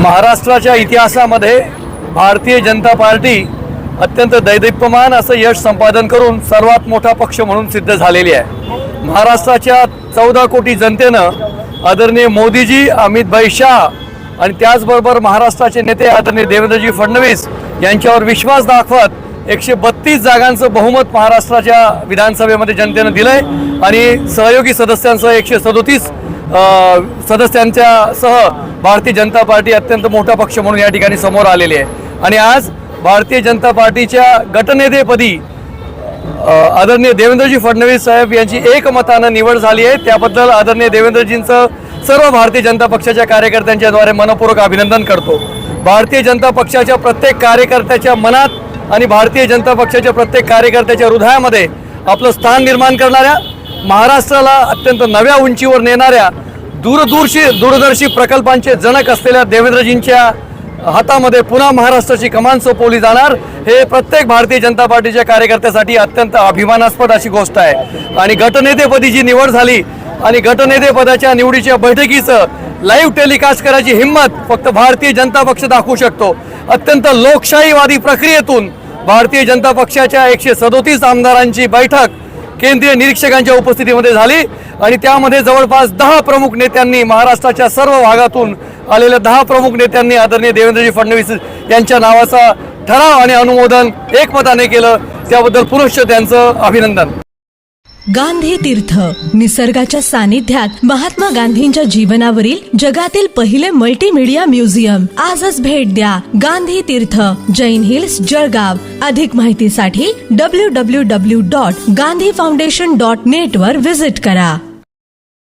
महाराष्ट्राच्या इतिहासामध्ये भारतीय जनता पार्टी अत्यंत दैदिप्यमान असं यश संपादन करून सर्वात मोठा पक्ष म्हणून सिद्ध झालेली आहे। महाराष्ट्राच्या 14 कोटी जनतेनं आदरणीय मोदीजी, अमितभाई शाह आणि त्याचबरोबर महाराष्ट्राचे नेते आदरणीय देवेंद्रजी फडणवीस यांच्यावर विश्वास दाखवत 132 जागांचं बहुमत महाराष्ट्राच्या विधानसभेमध्ये जनतेनं दिलंय आणि सहयोगी सदस्यांसह 137 सदस्यांच्या भारतीय जनता पार्टी अत्यंत मोठा पक्ष म्हणून या ठिकाणी समोर आलेली आहे। आणि आज भारतीय जनता पार्टीच्या गटनेतेपदी आदरणीय देवेंद्रजी फडणवीस साहेब यांची एकमतानं निवड झाली आहे। त्याबद्दल आदरणीय देवेंद्रजींचं सर्व भारतीय जनता पक्षाच्या कार्यकर्त्यांच्याद्वारे मनपूर्वक अभिनंदन करतो। भारतीय जनता पक्षाच्या प्रत्येक कार्यकर्त्याच्या मनात आणि भारतीय जनता पक्षाच्या प्रत्येक कार्यकर्त्याच्या हृदयामध्ये आपलं स्थान निर्माण करणाऱ्या, महाराष्ट्राला अत्यंत नव्या उंचीवर नेणाऱ्या, दूरदर्शी प्रकल्पांचे जनक असलेल्या देवेंद्रजींच्या हातामध्ये पुन्हा महाराष्ट्राची कमान सोपवली जाणार, हे प्रत्येक भारतीय जनता पार्टीच्या कार्यकर्त्यासाठी अत्यंत अभिमानास्पद अशी गोष्ट आहे। आणि गटनेतेपदी जी निवड झाली आणि गटनेतेपदाच्या निवडीच्या बैठकीचं लाईव्ह टेलिकास्ट करायची हिंमत फक्त भारतीय जनता पक्ष दाखवू शकतो। अत्यंत लोकशाहीवादी प्रक्रियेतून भारतीय जनता पक्षाच्या 137 आमदारांची बैठक केंद्रीय निरीक्षकांच्या उपस्थितीमध्ये झाली आणि त्यामध्ये जवळपास 10 प्रमुख नेत्यांनी, महाराष्ट्राच्या सर्व भागातून आलेल्या 10 प्रमुख नेत्यांनी आदरणीय देवेंद्रजी फडणवीस यांच्या नावाचा ठराव आणि अनुमोदन एकमताने केलं। त्याबद्दल पुनश्च त्यांचं अभिनंदन। गांधी तीर्थ, निसर्गाच्या सानिध्यात महात्मा गांधींच्या जीवनावरील जगातील पहिले मल्टीमीडिया म्युझियम। आजच भेट द्या गांधी तीर्थ, जैन हिल्स, जळगाव। अधिक माहितीसाठी www.gandhifoundation.net वर विजिट करा।